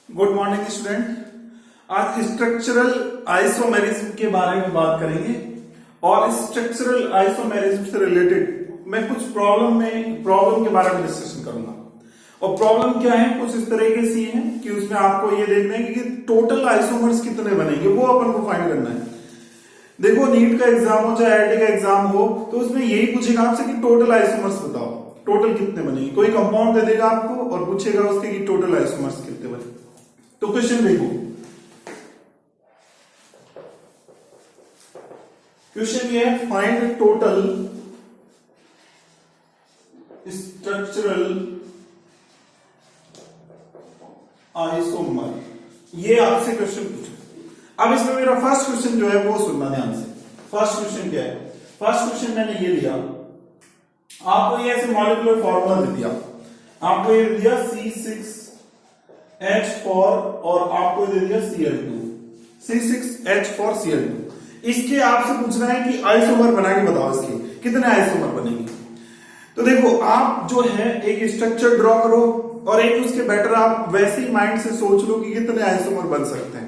Good morning student. आज structural isomerism के बारे में बात करेंगे और स्ट्रक्चरल आइसोमेरिज्म से रिलेटेड मैं कुछ प्रॉब्लम के बारे में डिस्कशन करूंगा। और प्रॉब्लम क्या है, कुछ इस तरीके से है कि उसमें आपको ये देखना है कि टोटल आइसोमर्स कितने बनेंगे, वो अपन को फाइंड करना है। देखो नीट का एग्जाम हो चाहे आईआईटी का एग्जाम हो तो उसमें यही पूछेगा आपसे कि टोटल आइसोमर्स बताओ, टोटल कितने बनेंगे। कोई कंपाउंड दे देगा आपको और पूछेगा उसके कि टोटल आइसोमर्स कितने बने। तो क्वेश्चन देखो, क्वेश्चन ये है फाइंड टोटल स्ट्रक्चरल आइसोमर, ये आपसे क्वेश्चन पूछा। अब इसमें मेरा फर्स्ट क्वेश्चन जो है वो सुनना ध्यान से। फर्स्ट क्वेश्चन क्या है? फर्स्ट क्वेश्चन मैंने ये दिया, आपको ये ऐसे मॉलिक्यूलर फॉर्मूला दे दिया, आपको ये दिया C6H4 और आपको दे दिया Cl2, C6H4Cl2। इसके आपसे पूछना है कि आइसोमर बना के बताओ इसके कितने आइसोमर बनेंगे। तो देखो आप जो है एक स्ट्रक्चर ड्रॉ करो और एक उसके बेटर आप वैसे ही माइंड से सोच लो कि कितने आइसोमर बन सकते हैं।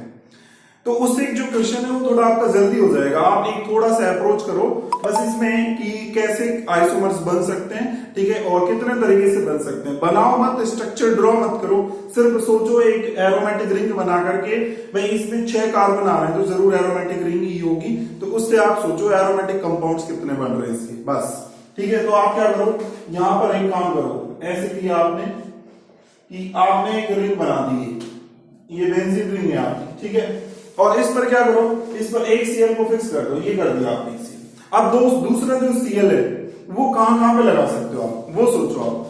तो उससे जो क्वेश्चन है वो थोड़ा आपका जल्दी हो जाएगा। आप एक थोड़ा सा अप्रोच करो बस इसमें कि कैसे आइसोमर्स बन सकते हैं, ठीक है, और कितने तरीके से बन सकते हैं। बनाओ मत, स्ट्रक्चर ड्रॉ मत करो, सिर्फ सोचो एक एरोमेटिक रिंग बना करके भाई इसमें 6 कार्बन आ रहे हैं तो जरूर एरोमेटिक रिंग ही होगी। तो उससे आप सोचो एरोमेटिक कंपाउंड्स कितने बन रहे हैं इसके, बस ठीक है। तो आप क्या करो, यहां पर एक काम करो, ऐसे किया आपने कि आपने एक रिंग बना दी, ये बेंजीन रिंग है आपकी, ठीक है। और इस पर क्या करो, इस पर एक Cl को फिक्स कर दो, ये कर दिया आपने Cl। अब दूसरा जो Cl है वो कहां पे लगा सकते हो आप, वो सोचो आप,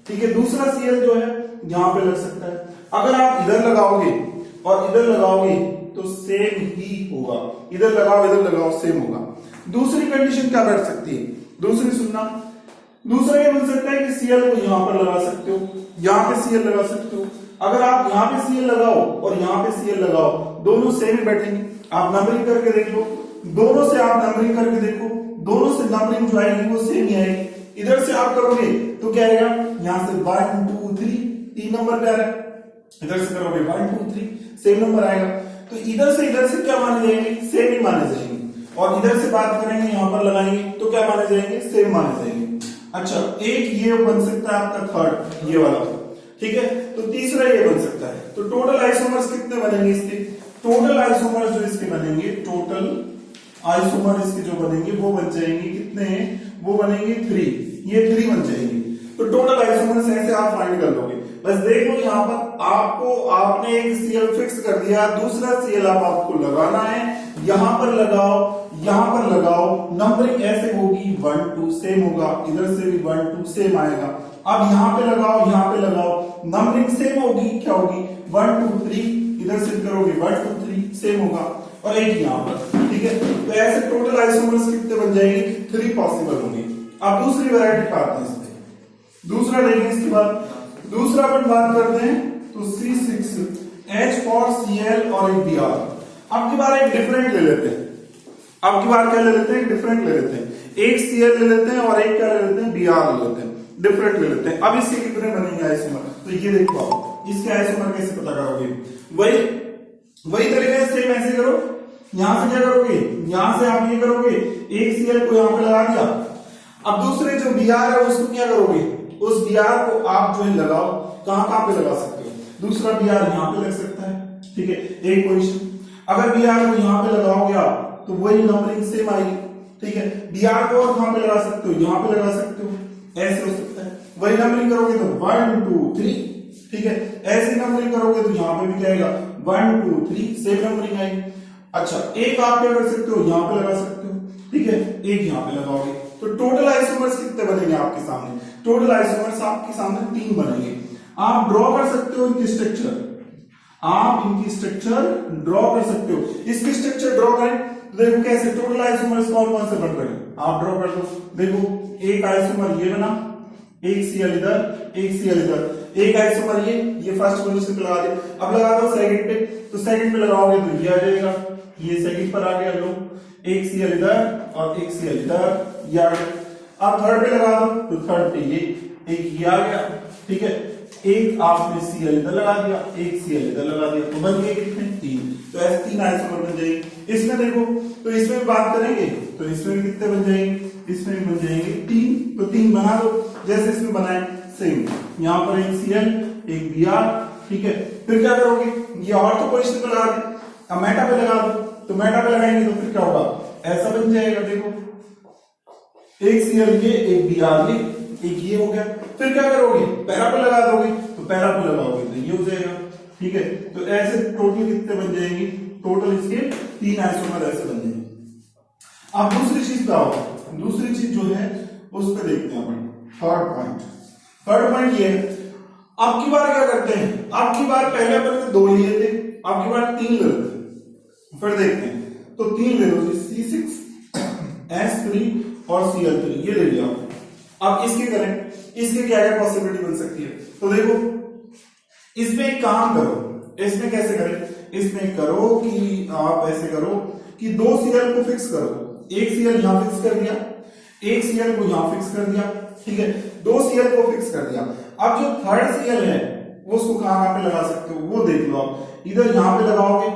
ठीक है। दूसरा Cl जो है यहां पे लग सकता है। अगर आप इधर लगाओगे और इधर लगाओगे तो सेम ही होगा, इधर लगाओ सेम होगा। दूसरी कंडीशन क्या बैठ सकती है, दूसरी सुनना, दूसरा ये बन सकता है कि Cl को यहां पर लगा सकते हो, यहां पे Cl लगा सकते हो। अगर आप यहां पे Cl लगाओ और यहां पे Cl लगाओ, दोनों सेम ही बैठेंगे। आप नंबरिंग करके देख लो, दोनों से आप नंबरिंग करके देखो, दोनों से नंबरिंग जो आएगी वो सेम ही आएगी। इधर से आप करोगे तो क्या आएगा, यहां से 1 2 3 3 नंबर पे आ रहा है, इधर से करोगे 1 2 3 सेम नंबर आएगा। तो इधर से क्या माने जाएंगे, सेम ही माने जाएंगे। और इधर से बात करेंगे यहां पर लगाएंगे तो क्या माने जाएंगे, सेम माने जाएंगे। अच्छा, एक ये बन सकता है आपका थर्ड, ये वाला, ठीक है। तो तीसरा ये बन सकता है। तो टोटल आइसोमर्स कितने बनेंगे इसके, टोटल आइसोमर्स जो इसके बनेंगे, टोटल आइसोमर इसके जो बनेंगे वो बन जाएंगे कितने, वो बनेंगे 3, ये 3 बन जाएंगे। तो टोटल आइसोमर्स ऐसे आप फाइंड कर लोगे। बस देख लो यहाँ पर आपने एक Cl फिक्स कर दिया, दूसरा Cl आपको लगाना है, यहां पर लगाओ, यहां पर लगाओ, नंबरिंग ऐसे होगी 1 2 सेम होगा, इधर से भी 1 2 सेम आएगा। अब यहां पे लगाओ, नंबरिंग सेम होगी, क्या होगी 1 2 3, इधर से करोगे 1 2 3 सेम होगा, और एक यहां पर, ठीक है। तो ऐसे टोटल आइसोमर्स कितने बन जाएंगे, 3 पॉसिबल होंगे। अब दूसरी वैरायटी पाते हैं इसमें, दूसरा देखें इसके बाद, दूसरा अपन बात करते हैं तो C6H4Cl और एक Br। अब की बार एक डिफरेंट ले लेते हैं, अब की बार क्या ले लेते हैं, डिफरेंट ले लेते हैं। एक Cl ले लेते हैं और एक क्या ले लेते हैं, Br ले लेते हैं, डिफरेंट ले लेते हैं। अब इसके कितने बनेंगे आइसोमर, तो ये देखो आप इसके आइसोमर कैसे पता करोगे, वही तरीके से सेम ऐसे करो। यहां से क्या करोगे, यहां से आप ये करोगे, एक Cl को यहां पे लगा दिया। अब दूसरे जो Br है उसको क्या करोगे, उस Br को आप जो है लगाओ, कहां पे लगा सकते हो, दूसरा Br यहां पे लग सकता है, ठीक है, एक पोजीशन। अगर Br को यहां पे लगाओगे आप तो वही नंबरिंग सेम आएगी, ठीक है। Br को और कहां पे लगा सकते हो, यहां पे लगा सकते हो, ऐसे हो सकता है। वही नंबरिंग करोगे तो 1 2 3, ठीक है। ऐसे नंबरिंग करोगे तो यहां पे भी क्या आएगा 1 2 3 सेम नंबरिंग आएगी। अच्छा, एक आप क्या कर सकते हो, यहां पे लगा सकते हो, ठीक है, एक यहां पे लगाओगे। तो टोटल आइसोमर्स कितने बनेंगे आपके सामने, टोटल आइसोमर्स आपके सामने 3 बनेंगे। आप ड्रॉ कर सकते हो इनकी स्ट्रक्चर, आप इनकी स्ट्रक्चर ड्रॉ कर सकते हो। इसकी स्ट्रक्चर ड्रॉ करें तो देखो कैसे, टोटल आइसोमर्स कौन से बन रहे हैं, आप ड्रॉ कर दो। देखो एक आइसोमर ये बना, एक Cl इधर, एक Cl इधर, एक आइसोमर ये फर्स्ट पोजीशन पे लगा दे। अब लगा दो सेकंड पे, तो सेकंड पे लगाओगे तो ये आ जाएगा, ये सेकंड पर आ गया, लो एक Cl इधर और एक Cl इधर, ये आ गया। अब थर्ड पे लगा दो तो थर्ड पे ये एक ये आ गया, ठीक है। एक आपने Cl इधर लगा दिया, एक Cl इधर लगा दिया, तो बन गए कितने 3। तो ऐसे 3 आइसोमर बन जाएंगे। इसमें देखो तो इसमें भी बात करेंगे तो इसमें भी कितने बन जाएंगे, इसमें भी बन जाएंगे 3। तो 3 बना दो जैसे इसमें बनाए सेम। यहाँ पर एक Cl एक Br, ठीक है। फिर क्या करोगे, ये और तो पोजिशन पे लगा दे, अब मेटा पे लगा दो। तो मेटा पे लगाएंगे तो फिर क्या होगा, ऐसा बन जाएगा। देखो एक Cl ये एक Br ये एक ये हो गया। फिर क्या करोगे, पैरा पे लगा दोगे, तो पैरा पे लगाओगे तो ये हो जाएगा, ठीक है। तो ऐसे टोटल कितने बन जाएंगे, टोटल इसके 3 आइसोमर ऐसे बन जाएंगे। अब दूसरी चीज क्या होगा, दूसरी चीज जो है उस पर देखते हैं अपन। थर्ड पॉइंट ये है, अब की बार क्या करते हैं, अब की बार पहले अपन ने 2 लिए थे, अब की बार 3 ले लेते हैं। फिर देखते हैं तो 3 ले लो, C6H3 और Cl3 ये ले लिया। अब इसके करें, इसके क्या क्या पॉसिबिलिटी बन सकती है। तो देखो इसमें एक काम करो, इसमें कैसे करें, इसमें करो कि आप ऐसे करो कि 2 Cl को फिक्स करो। एक Cl यहां फिक्स कर दिया, एक Cl को यहां फिक्स कर दिया, ठीक है। 2 Cl को फिक्स कर दिया। अब जो थर्ड Cl है वो उसको कहां पे लगा सकते हो वो देख लो आप। इधर यहां पे लगाओगे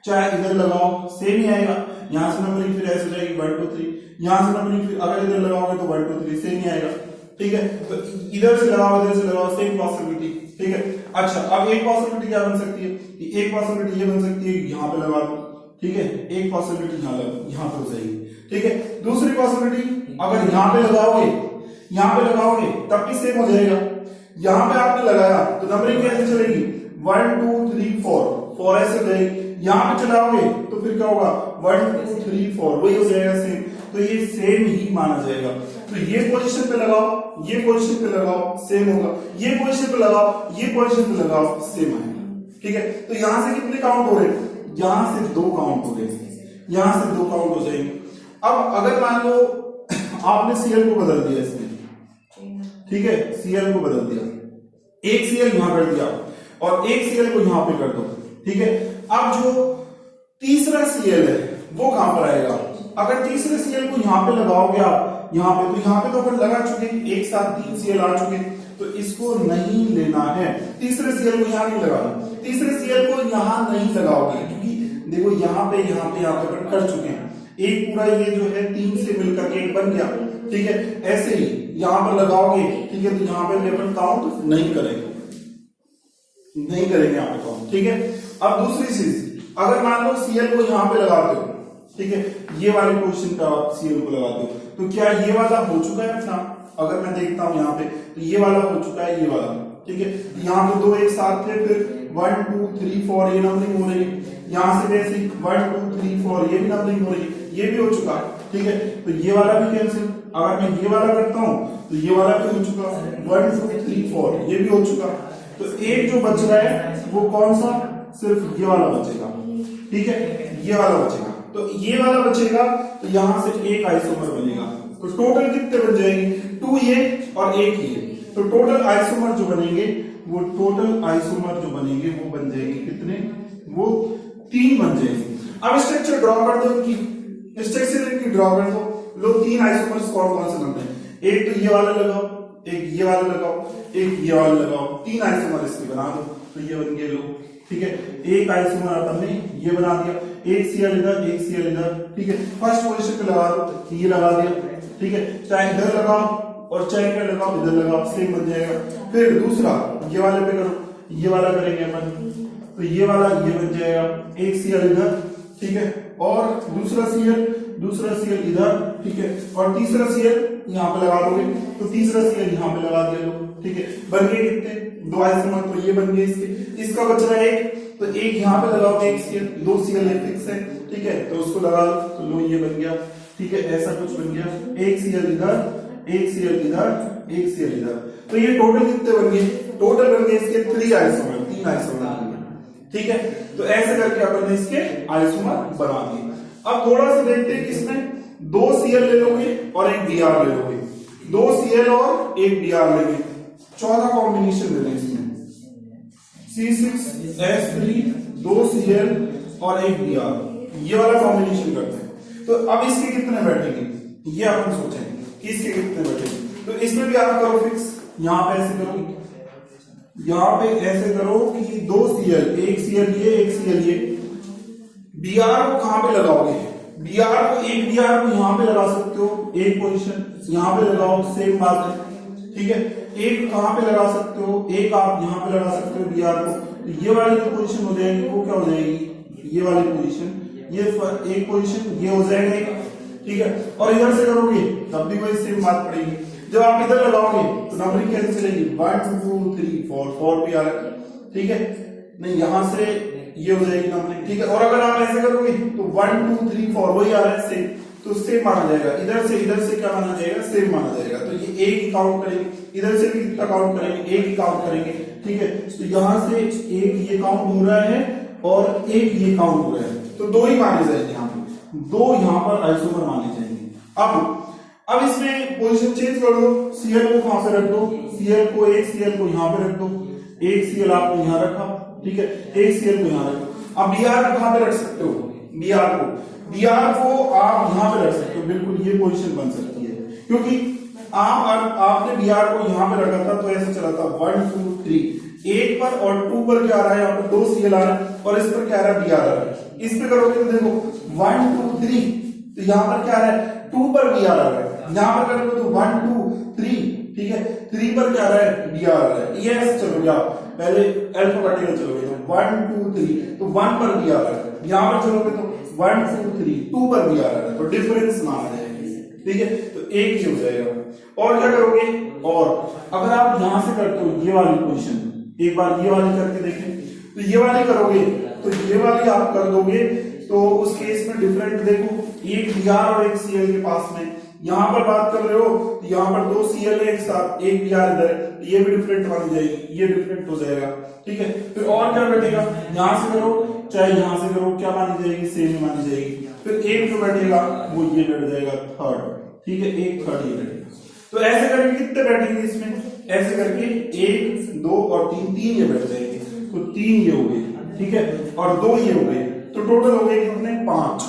चाहे इधर लगाओ सेम ही आएगा। यहां से नंबरिंग फिर ऐसे जाएगी 1 2 3, यहां से नंबरिंग फिर अगर इधर लगाओगे तो 1 2 3 सेम ही आएगा, ठीक है। तो इधर से लगाओ इधर से लगाओ सेम पॉसिबिलिटी, ठीक है। अच्छा अब एक पॉसिबिलिटी क्या बन सकती है, कि एक पॉसिबिलिटी ये बन सकती है यहां पे लगा दो, ठीक है। एक पॉसिबिलिटी यहां पे हो जाएगी, ठीक है। दूसरी पॉसिबिलिटी अगर यहां पे लगाओगे तब भी सेम हो जाएगा। यहां पे आपने लगाया तो नंबरिंग कैसे चलेगी 1 2 3 4 ऐसे हो जाएगी। यहां पे चलाओगे तो फिर क्या होगा 1 2 3 4 वही हो जाएगा सेम। तो ये सेम ही माना जाएगा। तो ये पोजीशन पे लगाओ, ये पोजीशन पे लगाओ सेम होगा, ये पोजीशन पे लगाओ, ये पोजीशन पे लगाओ सेम आएगा, ठीक है। तो यहां से कितने काउंट हो रहे हैं, यहां से 2 काउंट हो रहे हैं, यहां से 2 काउंट हो जाएंगे। अब अगर मान लो आपने Cl को बदल दिया इसमें, ठीक है, Cl को बदल दिया, एक Cl यहां कर दिया और एक Cl को यहां पे कर दो, ठीक है। अब जो तीसरा Cl है वो कहां पर आएगा, अगर तीसरे Cl को यहां पे लगाओगे आप यहां पे, तो यहां पे तो अपन लगा चुके, एक साथ 3 Cl आ चुके, तो इसको नहीं लेना है। तीसरे Cl को यहां नहीं लगाना, तीसरे Cl को यहां नहीं लगाओगे, क्योंकि देखो यहां पे अपन कर चुके हैं। एक पूरा ये जो है 3 से मिलकर के एक बन गया, ठीक है। ऐसे ही यहां पर लगाओगे, ठीक है, तो यहां पे अपन काउंट नहीं करेंगे यहां पे काउंट, ठीक है। अब दूसरी चीज, अगर मान लो Cl को यहां पे लगाते हो, ठीक है, ये वाली पोजीशन पे आप Cl को लगाते हो, तो क्या ये वाला हो चुका है अपना, अगर मैं देखता हूं यहां पे तो ये वाला हो चुका है, ये वाला, ठीक है। यहां पे 2 एक साथ थे, फिर 1 2 3 4 ये नंबरिंग हो रही है, यहां से वैसे 1 2 3 4 ये भी नंबरिंग हो रही है, ये भी हो चुका है, ठीक है। तो ये वाला भी कैंसिल, अगर मैं ये वाला करता हूं तो ये वाला भी हो चुका, 1 2 3 4 ये भी हो चुका। तो एक जो बच रहा है वो कौन सा, सिर्फ ये वाला बचेगा, ठीक है, ये वाला बचेगा। तो ये वाला बचेगा तो यहां से एक आइसोमर बनेगा। तो टोटल कितने बन जाएंगे, 2 ये और 1 ये। तो टोटल आइसोमर जो बनेंगे वो बन जाएंगे कितने, वो 3 बन जाएंगे। अब स्ट्रक्चर ड्रॉ कर दो, इनकी स्ट्रक्चर इनकी ड्रॉ कर दो। लो 3 आइसोमर्स कौन से बनते हैं, एक तो ये वाला लगाओ, एक ये वाला लगाओ, एक ये वाला लगाओ, 3 आइसोमर इसके बना दो। तो ये बन गए लो, ठीक है। एक आइसोमर अपन ने ये बना दिया, एक Cl इधर एक Cl इधर, ठीक है। फर्स्ट पोजीशन पे लगा दो, ये लगा दिया, ठीक है। चाहे इधर लगाओ और चाहे इधर लगाओ, इधर लगाओ, सेम बन जाएगा। फिर दूसरा ये वाले पे करो, ये वाला करेंगे अपन, तो ये वाला ये बन जाएगा, एक Cl इधर, ठीक है, और दूसरा Cl इधर, ठीक है, और तीसरा Cl यहाँ पे लगा दोगे, तो तीसरा Cl यहाँ पे लगा दिया लो, ठीक है। बन गए कितने, 2 आइसोमर, तो ये बन गए इसके। इसका बच रहा है एक, तो एक यहाँ पे लगाओ, एक Cl, 2 Cl फिक्स है, ठीक है, तो उसको लगा दो, तो लो ये बन गया, ठीक है। ऐसा कुछ बन गया, एक Cl इधर, एक Cl इधर, एक Cl इधर। तो ये टोटल कितने बन गए, टोटल बन गए इसके 3 आइसोमर, 3 आइसोमर बन गए, ठीक है। तो ऐसे करके अपन ने इसके आइसोमर बना दिए। अब थोड़ा सा देखते हैं कि इसमें 2 Cl ले लोगे और एक Br ले लोगे, 2 Cl और एक Br लेंगे, चौथा कॉम्बिनेशन ले लें इसमें, C6H3 2 Cl और एक Br, ये वाला कॉम्बिनेशन करते हैं। तो अब इसके कितने बैठेंगे ये अपन सोचेंगे कि इसके कितने बैठेंगे। तो इसमें भी आप करो फिक्स, यहां पे ऐसे करो, यहाँ पे ऐसे करो कि दो सीएल, एक सीएल ये एक सीएल ये, बीआर को कहां पे लगाओगे, बीआर को एक बीआर को यहां पे लगा सकते हो, एक पोजीशन यहां पे लगाओ, सेम बात है, ठीक है। एक कहां पे लगा सकते हो, एक आप यहां पे लगा सकते हो बीआर को, तो ये वाली जो पोजीशन हो जाएगी वो क्या हो जाएगी, ये वाली पोजीशन, ये एक पोजीशन ये हो जाएगा एक, ठीक है। और इधर से करोगे तब भी वही सेम बात पड़ेगी। जब आप इधर लगाओगे तो नंबरिंग कैसे चलेगी, 1 2 3 4, 4 भी आ रहा है, ठीक है। नहीं यहां से ये हो जाएगी नंबरिंग, ठीक है। और अगर आप ऐसे करोगे तो 1 2 3 4 वही आ रहा है सेम, तो सेम माना जाएगा। इधर से क्या माना जाएगा, सेम माना जाएगा। तो ये एक ही काउंट करेंगे, इधर से भी कितना काउंट करेंगे, एक ही काउंट करेंगे, ठीक है। तो यहां से एक ये काउंट हो रहा है और एक ये काउंट हो रहा है, तो दो ही माने जाएंगे यहाँ पे, दो यहाँ पर आइसोमर माने जाएंगे। अब इसमें पोजीशन चेंज कर दो, सीएल को कहां से रख दो, सीएल को एक सीएल को यहां पे रख दो, एक सीएल आपको यहां रखा, ठीक है, एक सीएल को यहां रखो। अब बीआर को कहां पे रख सकते हो, बीआर को आप यहां पे रख सकते हो, बिल्कुल ये पोजीशन बन सकती है, क्योंकि आपने बीआर को यहां पे रखा था तो ऐसे चला था 1 2 3, एक पर और 2 पर क्या आ रहा है, यहाँ पर दो सीएल आ रहा है और इस पर क्या आ रहा है, बीआर आ रहा है। इस पे करोगे तो देखो 1 2 3, तो यहां पर क्या आ रहा है, 2 पर बीआर आ रहा है, यहां पर करोगे तो 1 2 3, ठीक है, 3 पर क्या आ रहा है, बीआर आ रहा है। ये ऐसे चलोगे आप, पहले अल्फाबेटिकल चलोगे तो 1 2 3, तो 1 पर बीआर आ रहा है, यहां पर चलोगे तो 1 2 3, 2 पर बीआर आ रहा है, तो डिफरेंस माना जाएगा, ठीक है। तो एक ही हो जाएगा। और क्या करोगे, और अगर आप यहां से करते हो ये वाली पोजीशन, एक बार ये वाली करके देखें, तो ये वाली करोगे तो ये वाली आप कर दोगे तो उस केस में डिफरेंट देखो, एक बीआर और एक सीएल के पास में, यहां पर बात कर रहे हो तो यहां पर दो सीएल है एक साथ, एक बीआर इधर है, ये भी डिफरेंट मानी जाएगी, ये डिफरेंट हो जाएगा, ठीक है। फिर और क्या बैठेगा, यहां से करो चाहे यहां से करो, क्या मानी जाएगी, सेम मानी जाएगी। फिर एक जो बैठेगा वो ये बैठ जाएगा थर्ड, ठीक है, एक थर्ड ये बैठेगा। तो ऐसे करके कितने बैठेंगे इसमें, ऐसे करके 1 2 और 3, 3 ये बैठ जाएंगे, तो 3 ये हो गए, ठीक है, और 2 ये हो गए, तो टोटल हो गए कितने, 5।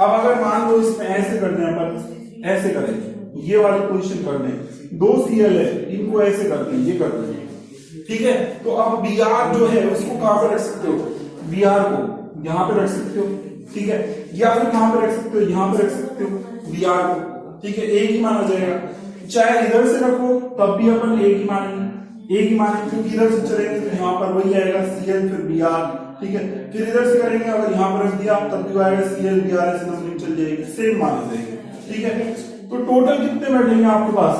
अब अगर मान लो इसमें ऐसे कर दें, अपन ऐसे करें, ये वाली पोजीशन कर दें, दो सीएल है इनको ऐसे करते हैं, ये करते हैं, ठीक है। तो अब बीआर जो है उसको कहां पे रख सकते हो, बीआर को यहां पे रख सकते हो, ठीक है, या फिर कहां पे रख सकते हो, यहां पे रख सकते हो बीआर को, ठीक है, एक ही माना जाएगा। चाहे इधर से रखो तब भी अपन एक ही मानेंगे, एक ही मानेंगे, क्योंकि इधर से चलेंगे तो यहाँ पर वही आएगा सीएल फिर बीआर, ठीक है। फिर इधर से करेंगे, अगर यहाँ पर रख दिया तब भी आएगा सीएल बीआर, ऐसे नंबरिंग चल जाएगी, सेम माने जाएंगे, ठीक है। तो टोटल कितने बैठेंगे आपके पास,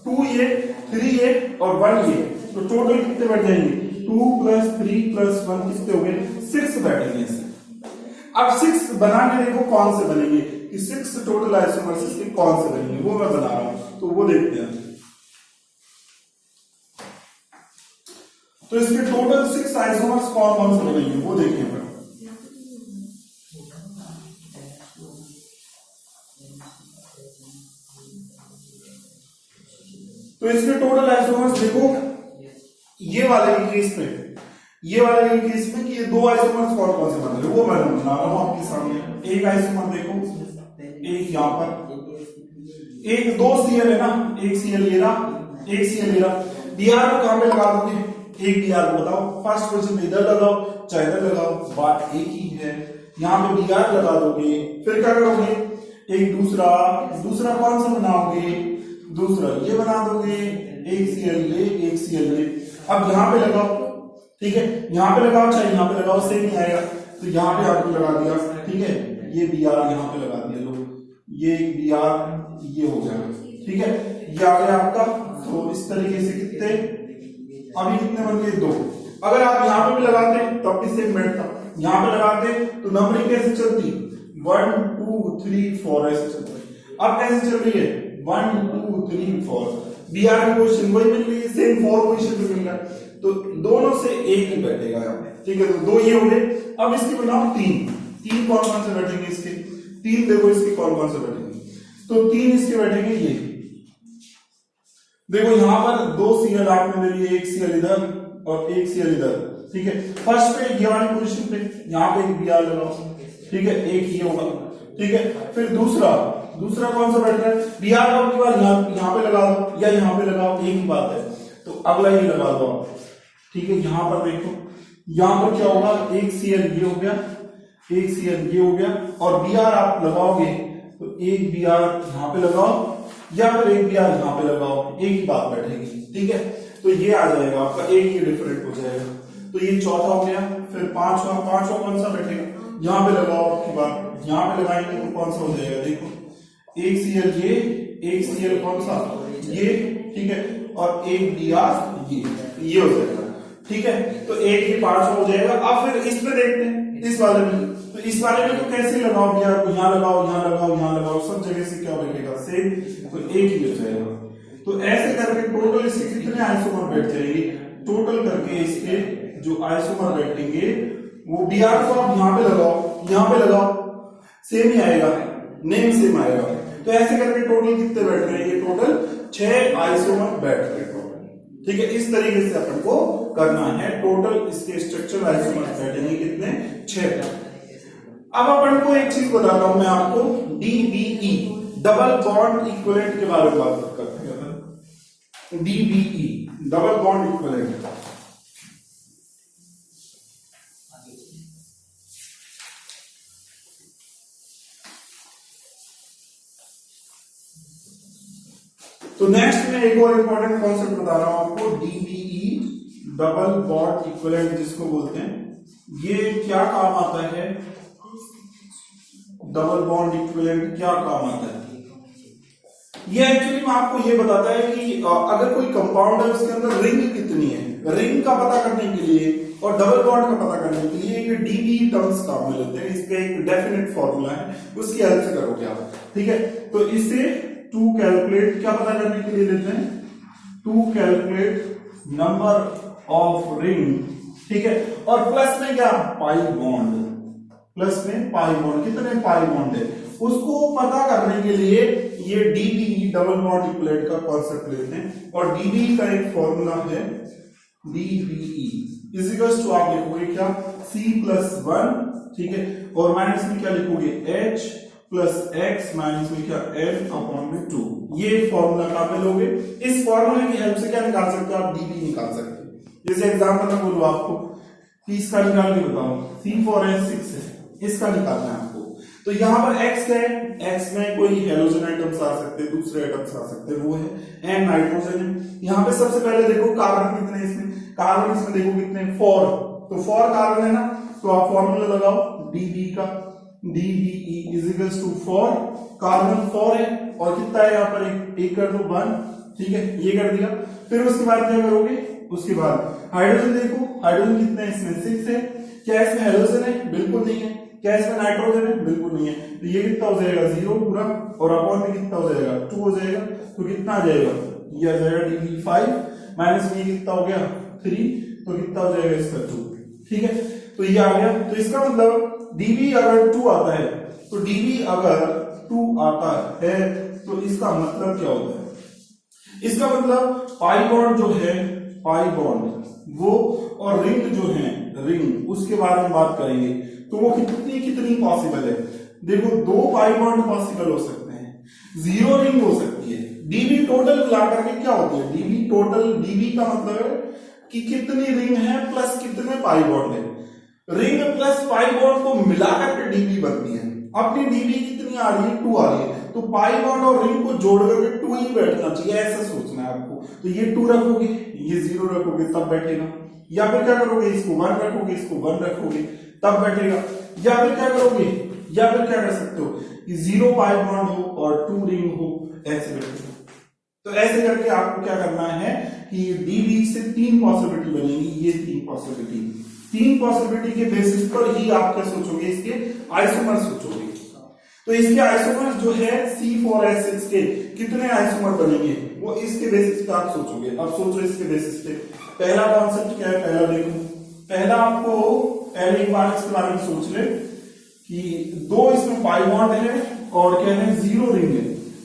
2 ये 3 ये और 1 ये, तो टोटल कितने बैठ जाएंगे, 2 + 3 + 1 कितने हो गए, 6 बैठेंगे इससे। अब 6 बना के देखो कौन से बनेंगे, कि 6 टोटल आइसोमर्स इसके कौन से बनेंगे, वो मैं बना रहा हूं, तो वो देखते हैं। तो इसके टोटल 6 आइसोमर्स कौन कौन से बनेंगे वो देखते हैं। तो इसके टोटल आइसोमर्स देखो, ये वाले केस में, ये वाले केस में कि ये 2 आइसोमर्स कौन कौन से बन रहे हैं वो मैं बना रहा हूं आपके सामने। एक आइसोमर देखो, एक यहां पर, एक 2 सीएल है ना, एक सीएल ये रहा, एक सीएल ये रहा। बीआर को कहां पे लगा दोगे, एक बीआर को बताओ, फर्स्ट पोजीशन में इधर लगाओ चाहे इधर लगाओ, बात एक ही है। यहां पे बीआर लगा दोगे, फिर क्या करोगे, एक दूसरा कौन सा बनाओगे, दूसरा ये बना दोगे, एक सीएल ये एक सीएल ये। अब यहां पे लगाओ, ठीक है, यहां पे लगाओ चाहे यहां पे लगाओ, सेम नहीं आएगा, तो यहां पे आपको लगा दिया, ठीक है, ये बीआर यहां पे लगा दिया, लो ये बीआर ये हो गया, ठीक है, ये आ गया आपका। तो इस तरीके से कितने, अभी कितने बन गए, 2। अगर आप यहां पे भी लगाते तब भी सेम बैठता, यहां पे लगाते तो नंबरिंग कैसे चलती, 1 2 3 4 ऐसे चलती। अब कैसे चल रही है, 1 2 3 4, बीआर की पोजीशन वही मिल रही है, सेम 4 पोजीशन पे मिल रहा है, तो दोनों से एक ही बैठेगा यहाँ पे, ठीक है। तो 2 ये हो गए। अब इसकी बनाओ 3 कौन कौन से बैठेंगे इसके, 3 देखो इसके कौन कौन से बैठेंगे, तो 3 इसके बैठेंगे, ये देखो यहां पर 2 सीएल आपने ले लिए, एक सीएल इधर और एक सीएल इधर, ठीक है। फर्स्ट पे ये वाली पोजीशन पे यहां पे एक बीआर लगाओ, ठीक है, एक ये होगा, ठीक है। फिर दूसरा कौन सा बैठ रहा है, बीआर को की बार यहां पे लगा दो या यहां पे लगाओ, एक ही बात है। तो अगला ये लगा दो, ठीक है, यहां पर देखो, यहां पर क्या होगा, एक Cl ये हो गया, एक Cl ये हो गया, और Br आप लगाओगे तो एक Br यहां पे लगाओ या फिर एक Br यहां पे लगाओ, एक ही बात बैठेगी। ठीक है, तो ये आ जाएगा आपका, एक ही डिफरेंट हो जाएगा। तो ये चौथा हो गया। फिर पांचवा कौन सा बैठेगा, यहां पे लगाओ आपकी बात, यहां पे लगाएंगे तो कौन सा हो जाएगा, देखो एक Cl ये, एक Cl कौन सा ये, ठीक है, और एक Br ये हो जाएगा। ठीक है, तो एक ये पांचवा हो जाएगा। अब फिर इसमें देखते हैं, इस वाले में, तो इस वाले में तो कैसे लगाओ Br को, यहाँ लगाओ, यहाँ लगाओ, यहाँ लगाओ, सब जगह से क्या बैठेगा, सेम, तो एक ही हो जाएगा। तो ऐसे करके टोटल इसके कितने आइसोमर बैठ जाएंगे, टोटल करके इसके जो आइसोमर बैठेंगे वो Br को आप यहाँ पे लगाओ, यहाँ पे लगाओ, सेम ही आएगा, नेम सेम आएगा। तो ऐसे करके टोटल कितने बैठ रहे हैं, ये टोटल 6 आइसोमर बैठ रहे हैं टोटल। ठीक है, इस तरीके से अपन को करना है। टोटल इसके स्ट्रक्चर आइसोमर बैठेंगे कितने, 6। अब अपन को एक चीज बताता हूं मैं आपको, DBE डबल बॉन्ड इक्विवेलेंट के बारे में बात करते हैं। DBE डबल बॉन्ड इक्विवेलेंट, तो नेक्स्ट में एक और इंपॉर्टेंट कॉन्सेप्ट बता रहा हूं आपको, DBE डबल बॉन्ड इक्विवेलेंट जिसको बोलते हैं। ये क्या काम आता है, डबल बॉन्ड इक्विवेलेंट क्या काम आता है, ये एक्चुअली में आपको ये बताता है कि अगर कोई कंपाउंड है उसके अंदर रिंग कितनी है, रिंग का पता करने के लिए और डबल बॉन्ड का पता करने के लिए ये DBE टर्म्स काम में लेते हैं। इसका एक डेफिनेट फॉर्मूला है, उसकी हेल्प से करोगे आप। ठीक है, तो इससे टू कैलकुलेट क्या पता करने के लिए लेते हैं, to calculate number of ring. ठीक है, और प्लस में क्या, पाई बॉन्ड, प्लस में पाई बॉन्ड, कितने पाई बॉन्ड है उसको पता करने के लिए ये DBE डबल बॉन्ड इक्विवेलेंट का कॉन्सेप्ट लेते हैं। और DBE का एक फॉर्मूला है, DBE इज इक्वल्स टू, आप लिखोगे क्या, C+1, ठीक है, और माइनस में क्या लिखोगे, H प्लस X माइनस में क्या, N/2। ये फॉर्मूला कहां पे लोगे, इस फॉर्मूले की हेल्प से क्या निकाल सकते हो आप, DBE निकाल सकते हो। जैसे एग्जांपल में बोलो आपको कि इसका निकाल के बताओ, C4H6 है, इसका निकालना है आपको। तो यहां पर X क्या है, X में कोई हेलोजन आइटम्स आ सकते हैं, दूसरे आइटम्स आ सकते हैं, वो है N नाइट्रोजन है। यहाँ पे सबसे पहले देखो कार्बन कितने, इसमें कार्बन इसमें देखो कितने, 4, तो 4 कार्बन है ना, तो आप फॉर्मूला लगाओ DBE का, DBE is equals to 4, carbon 4 है और कितना है यहाँ पर, एक कर दो 1, ठीक है, ये कर दिया। फिर उसके बाद क्या करोगे, उसके बाद हाइड्रोजन देखो, हाइड्रोजन कितने हैं, इसमें 6 है। क्या इसमें हेलोजन है, बिल्कुल नहीं है। क्या इसमें नाइट्रोजन है, बिल्कुल नहीं है। तो ये कितना हो जाएगा, 0 पूरा, और अपॉन में कितना हो जाएगा, 2 हो जाएगा। तो कितना आ जाएगा, ये आ जाएगा DB5 माइनस में कितना हो गया, 3, तो कितना हो जाएगा इसका 2। ठीक है, तो ये आ गया। तो इसका मतलब DB अगर 2 आता है, तो DB अगर 2 आता है तो इसका मतलब क्या होता है, इसका मतलब पाई बॉन्ड जो है, पाई बॉन्ड वो, और रिंग जो है, रिंग, उसके बारे में बात करेंगे। तो वो कितनी कितनी पॉसिबल है, देखो 2 पाई बॉन्ड पॉसिबल हो सकते हैं, 0 रिंग हो सकती है। DB टोटल मिलाकर के क्या होती है, DB टोटल, DB का मतलब है कि कितनी रिंग है प्लस कितने पाई बॉन्ड है। रिंग प्लस पाई बॉन्ड को मिलाकर के DB बनती है। अपनी DB कितनी आ रही है, 2 आ रही है, तो पाई बॉन्ड और रिंग को जोड़ करके 2 ही बैठना चाहिए, ऐसा सोचना है आपको। तो ये 2 रखोगे, ये 0 रखोगे तब बैठेगा, या फिर क्या करोगे, इसको 1 रखोगे, इसको 1 रखोगे तब बैठेगा, या फिर क्या करोगे, या फिर क्या कर सकते हो कि 0 पाई बॉन्ड हो और 2 रिंग हो, ऐसे बैठेगा। तो ऐसे करके आपको क्या करना है कि DB से 3 पॉसिबिलिटी बनेगी, ये 3 पॉसिबिलिटी के बेसिस पर ही आप क्या सोचोगे, इसके आइसोमर सोचोगे। तो इसके आइसोमर जो है C4H6 के कितने आइसोमर बनेंगे, वो इसके बेसिस पे आप सोचोगे। अब सोचो इसके बेसिस पे, पहला कॉन्सेप्ट क्या है, पहला देखो, पहला आपको पहले एक बार इसके बारे में सोच ले कि 2 इसमें पाई बॉन्ड है और क्या है, 0 रिंग है।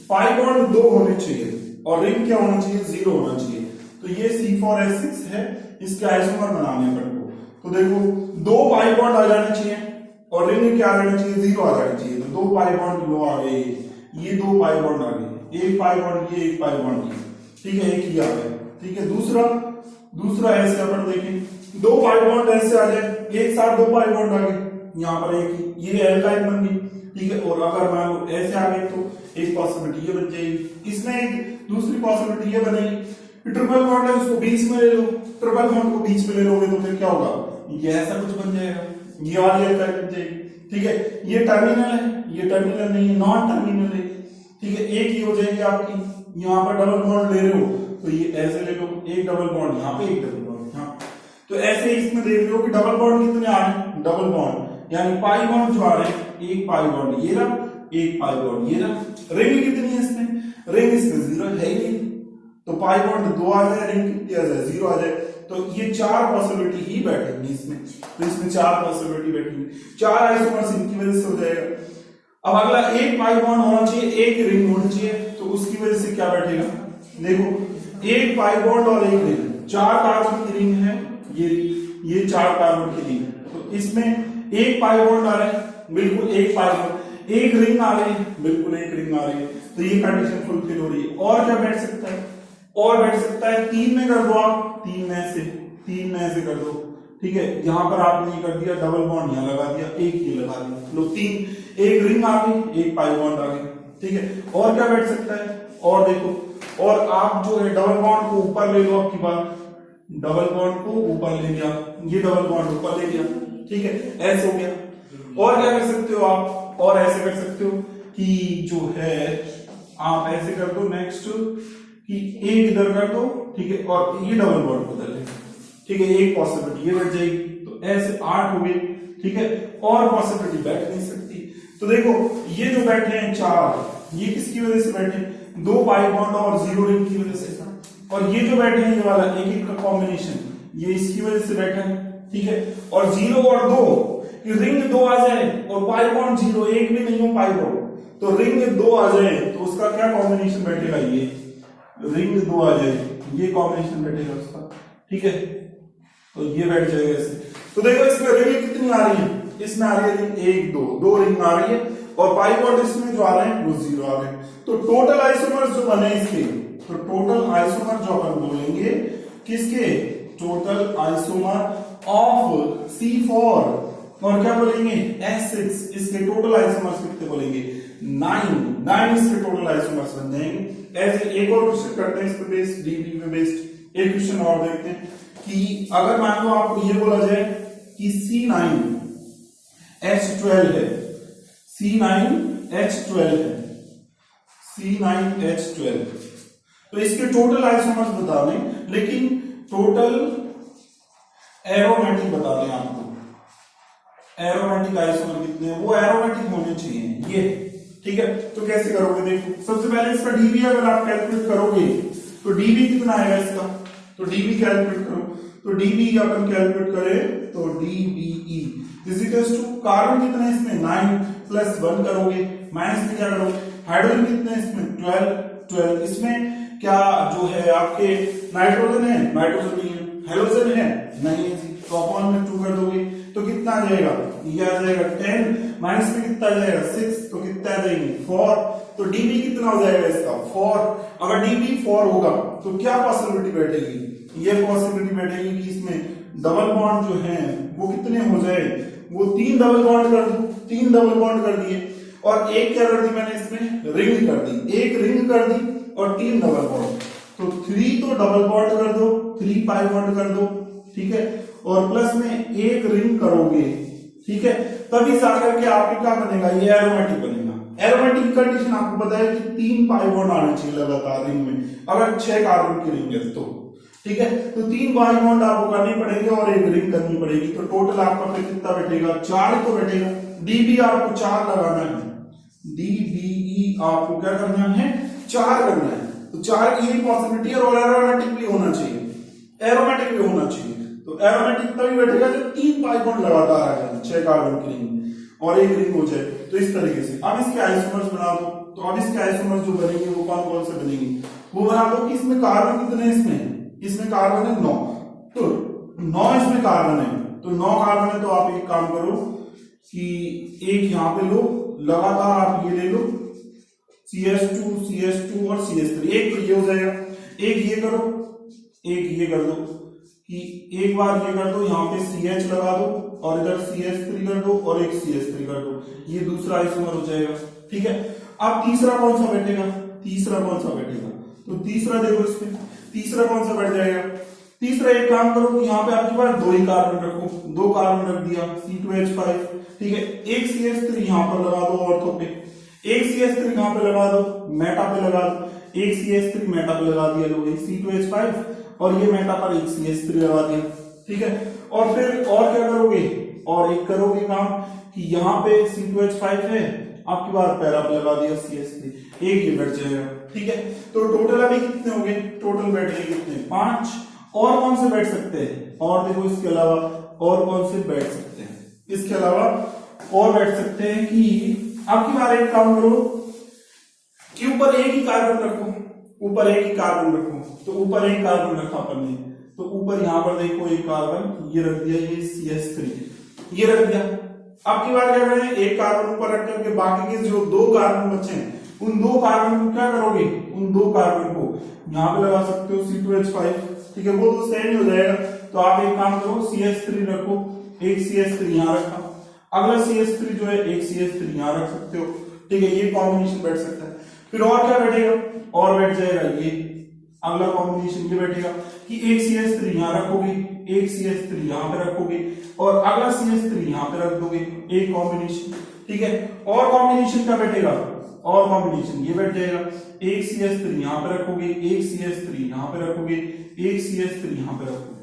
पाई बॉन्ड 2 होने चाहिए और रिंग क्या होना चाहिए, 0 होना चाहिए। तो ये C4H6 है, इसके आइसोमर बनाने पर तो देखो 2 पाई बॉन्ड आ जाने चाहिए और रिंग क्या आ जाना चाहिए, 0 आ जाना चाहिए। तो 2 पाई बॉन्ड लो आ गए, ये 2 पाई बॉन्ड आ गए, एक पाई बॉन्ड ये, एक पाई बॉन्ड ये, ठीक है, एक ही आ गया। ठीक है, दूसरा दूसरा ऐसे अपन देखें, दो पाई बॉन्ड ऐसे आ जाए, एक साथ दो पाई बॉन्ड आ गए, यहाँ पर एक ये एल्काइल बन गई, ठीक है। और अगर मान लो ऐसे आ गए तो एक पॉसिबिलिटी ये बन जाएगी, इसमें एक दूसरी पॉसिबिलिटी ये बनेगी, ट्रिपल बॉन्ड है उसको बीच में ले लो, ट्रिपल बॉन्ड को बीच में ले लोगे तो फिर क्या होगा, ये ऐसा कुछ बन जाएगा, ये वाली एल्काइल बन जाएगी, ठीक है। ये टर्मिनल है, ये टर्मिनल नहीं है, नॉन टर्मिनल है, ठीक है। एक ही हो जाएगी आपकी, यहाँ पर डबल बॉन्ड ले रहे हो तो ये ऐसे ले लो, एक डबल बॉन्ड यहाँ पे, एक डबल बॉन्ड यहाँ, तो ऐसे इसमें देख रहे हो कि डबल बॉन्ड कितने आ रहे हैं, डबल बॉन्ड यानी पाई बॉन्ड जो आ रहे हैं, एक पाई बॉन्ड ये रहा, एक पाई बॉन्ड ये रहा। रिंग कितनी है इसमें, रिंग इसमें 0 है ही नहीं, तो पाई बॉन्ड 2 आ जाए, रिंग कितनी आ जाए, 0 आ जाए, तो ये 4 पॉसिबिलिटी ही बैठेंगी इसमें, तो इसमें 4 पॉसिबिलिटी बैठेंगी, 4 आइसोमर्स इनकी वजह से हो जाएगा। अब अगला एक पाई बॉन्ड होना चाहिए, एक रिंग होनी चाहिए, तो उसकी वजह से क्या बैठेगा, देखो एक पाई बॉन्ड और एक रिंग, 4 कार्बन की रिंग है, ये 4 कार्बन की रिंग है, तो इसमें एक पाई बॉन्ड आ रहा है, बिल्कुल एक पाई बॉन्ड, एक रिंग आ रही है, बिल्कुल एक रिंग आ रही है, तो ये कंडीशन फुलफिल हो रही है। और क्या बैठ सकता है, और बैठ सकता है 3 में कर दो आप, 3 में ऐसे कर दो, ठीक है। यहां पर आपने ये कर दिया, डबल बॉन्ड यहां लगा दिया, एक ये लगा दिया, लो 3, एक रिंग आ गई, एक पाई बॉन्ड आ गई, ठीक है। और क्या बैठ सकता है, और देखो, और आप जो है डबल बॉन्ड को ऊपर ले लो, आपकी बात डबल बॉन्ड को ऊपर ले लिया, ये डबल बॉन्ड ऊपर ले लिया, ठीक है, ऐसे हो गया। और क्या कर सकते हो आप, और ऐसे कर सकते हो कि जो है आप ऐसे कर दो, नेक्स्ट कि एक इधर कर दो, ठीक है, और ये डबल बॉन्ड बदल ले, ठीक है, एक पॉसिबिलिटी ये बैठ जाएगी, तो ऐसे 8 हो गए, ठीक है। और पॉसिबिलिटी बैठ नहीं सकती, तो देखो ये जो बैठे हैं 4, ये किसकी वजह से बैठे, 2 पाई बॉन्ड और 0 रिंग की वजह से, और ये जो बैठे हैं ये वाला एक का कॉम्बिनेशन, ये इसकी वजह से बैठा है, ठीक है। और 0 और 2, रिंग 2 आ जाए और पाई बॉन्ड 0, एक भी नहीं हो पाई बॉन्ड, तो रिंग 2 आ जाए तो उसका क्या कॉम्बिनेशन बैठेगा, ये रिंग 2 आ जाए, ये कॉम्बिनेशन बैठेगा उसका, ठीक है, तो ये बैठ जाएगा ऐसे। तो देखो इसमें रिंग कितनी आ रही है, इसमें आ रही है रिंग 1 2 रिंग आ रही है, और पाई बॉन्ड इसमें जो आ रहे हैं वो 0 आ रहे हैं, तो टोटल आइसोमर्स जो बने इसके, तो टोटल आइसोमर जो अपन बोलेंगे किसके, टोटल आइसोमर ऑफ C4, और क्या बोलेंगे S6, इसके टोटल आइसोमर्स कितने बोलेंगे, 9 इसके टोटल आइसोमर्स बन जाएंगे। ऐसे एक और क्वेश्चन करते हैं इस पे बेस्ड, डीबी पे बेस्ड एक क्वेश्चन और देखते हैं कि अगर मान लो आपको ये बोला जाए कि C9H12 है, C9H12 है, C9H12, तो इसके टोटल आइसोमर्स बता दें, लेकिन टोटल एरोमेटिक बता दें आपको, एरोमेटिक आइसोमर कितने, वो एरोमेटिक होने चाहिए ये, ठीक है। तो कैसे करोगे, देखो सबसे पहले इसका डीबी अगर आप कैलकुलेट करोगे तो डीबी कितना आएगा इसका, तो डीबी कैलकुलेट करो, तो डीबी अपन कैलकुलेट करें तो DBE is equals to carbon कितना है इसमें 9 प्लस 1 करोगे, माइनस में क्या करोगे, हाइड्रोजन कितना है इसमें 12, इसमें क्या जो है आपके नाइट्रोजन है, नाइट्रोजन नहीं है, हेलोजन है नहीं है, तो अपॉन में 2 कर दोगे तो कितना आ जाएगा, ये आ जाएगा 10, माइनस में कितना आ जाएगा 6, तो कितना आ जाएंगे 4, तो डीबी कितना हो जाएगा इसका 4। अगर डीबी 4 होगा तो क्या पॉसिबिलिटी बैठेगी, ये पॉसिबिलिटी बैठेगी कि इसमें डबल बॉन्ड जो है वो कितने हो जाए, वो 3 डबल बॉन्ड कर दो, 3 डबल बॉन्ड कर दिए, और एक क्या कर दी मैंने इसमें रिंग कर दी, एक रिंग कर दी और 3 डबल बॉन्ड, तो 3 तो डबल बॉन्ड कर दो, 3 पाई बॉन्ड कर दो, ठीक है, और प्लस में एक रिंग करोगे, ठीक है, तभी जाकर के आपके क्या बनेगा, ये एरोमेटिक बनेगा। एरोमेटिक कंडीशन आपको पता है कि 3 पाई बॉन्ड आने चाहिए लगातार रिंग में, अगर 6 कार्बन की रिंग है तो, ठीक है, तो 3 पाई बॉन्ड आपको करने पड़ेंगे और एक रिंग करनी पड़ेगी, तो टोटल आपका फिर कितना बैठेगा, 4 तो बैठेगा। डीबी आपको 4 लगाना है, डीबीई आपको क्या करना है, 4 करना है, तो 4 की यही पॉसिबिलिटी है, और एरोमेटिक भी होना चाहिए, एरोमेटिक भी होना चाहिए, तो एरोमेटिक तभी बैठेगा जब 3 पाई बॉन्ड लगातार आ जाए 6 कार्बन की रिंग और एक रिंग हो जाए, तो इस तरीके से। अब इसके आइसोमर्स बना दो, तो अब इसके आइसोमर्स जो बनेंगे वो कौन कौन से बनेंगे, वो बना दो कि इसमें कार्बन कितने, इसमें कार्बन है 9, तो 9 इसमें कार्बन है, तो 9 कार्बन है, तो आप एक काम करो कि एक यहां पे लो, लगातार आप ये ले लो CH2 और CH3, एक तो ये हो जाएगा, एक ये करो, एक ये कर दो, कि एक बार ये कर दो, यहाँ पे CH लगा दो और इधर CH3 कर दो और एक CH3 कर दो, ये दूसरा आइसोमर हो जाएगा। ठीक है, अब तीसरा कौन सा बैठेगा, तीसरा कौन सा बैठेगा, तो तीसरा देखो इसमें तीसरा कौन सा बैठ जाएगा। तीसरा एक काम करो कि यहाँ पे आपके पास दो ही कार्बन रखो, दो कार्बन रख दिया C2H5। ठीक है, एक CH3 यहाँ पर लगा दो ऑर्थो पे, एक CH3 यहाँ पे लगा दो, मेटा पे लगा दो, एक CH3 मेटा पे लगा दिया, लो एक C2H5 और ये मेटा पर एक CH3 लगा दिया। ठीक है, और फिर और क्या करोगे, और एक करोगे काम कि यहाँ पे C2H5 है, आपके पास पैरा पे लगा दिया CH3, एक ही बैठ जाएगा। ठीक है, तो टोटल अभी कितने हो गए, टोटल बैठ गए कितने, 5। और कौन से बैठ सकते हैं, और देखो इसके अलावा और कौन से बैठ सकते हैं, इसके अलावा और बैठ सकते हैं कि आपकी बार एक काम करो कि ऊपर एक ही कार्बन रखो, ऊपर एक ही कार्बन रखो, तो ऊपर एक कार्बन रखा अपन ने, तो ऊपर यहां पर देखो एक कार्बन ये रख दिया, ये CH3 ये रख दिया। अब की बार क्या करें, एक कार्बन ऊपर रख करके बाकी के जो दो कार्बन बचे हैं उन दो कार्बन को क्या करोगे, उन दो कार्बन को यहाँ पे लगा सकते हो C2H5। ठीक है, वो तो सेम ही हो जाएगा। तो आप एक काम करो, CH3 रखो, एक CH3 यहाँ रखा, अगला CH3 जो है एक CH3 यहाँ रख सकते हो। ठीक है, ये कॉम्बिनेशन बैठ सकता है। फिर और क्या बैठेगा, और बैठ जाएगा ये अगला कॉम्बिनेशन ये बैठेगा कि एक CH3 यहाँ रखोगे, एक CH3 यहाँ पे रखोगे और अगला CH3 यहाँ पे रख दोगे, एक कॉम्बिनेशन। ठीक है, और कॉम्बिनेशन क्या बैठेगा, और कॉम्बिनेशन ये बैठ जाएगा, एक CH3 यहाँ पे रखोगे, एक CH3 यहाँ पे रखोगे, एक CH3 यहाँ पे रखोगे।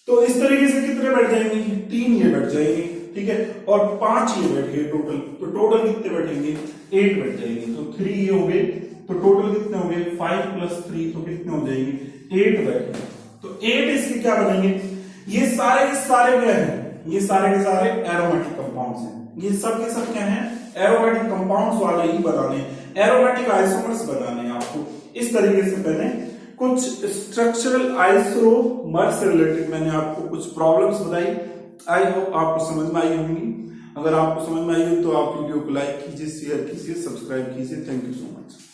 तो इस तरीके से कितने बैठ जाएंगे, 3 ये बैठ जाएंगे। ठीक है, और 5 ये बैठ गए टोटल, तो टोटल कितने बैठेंगे, 8 बैठ जाएंगे। तो 3 ये हो गए, तो टोटल कितने हो गए, 5 + 3 तो कितने हो जाएंगे, 8 बैठेंगे। तो 8 इसके क्या बनेंगे, ये सारे के सारे क्या है, ये सारे के सारे एरोमेटिक कंपाउंड्स हैं। ये सब के सब क्या हैं, एरोमेटिक कंपाउंड्स वाले ही बनाने, एरोमेटिक आइसोमर्स बनाने हैं आपको। इस तरीके से मैंने कुछ स्ट्रक्चरल आइसोमर से रिलेटेड मैंने आपको कुछ प्रॉब्लम्स बताई। आई होप आपको समझ में आई होंगी। अगर आपको समझ में आई हो तो आप वीडियो को लाइक कीजिए, शेयर कीजिए, सब्सक्राइब कीजिए। Thank you so much.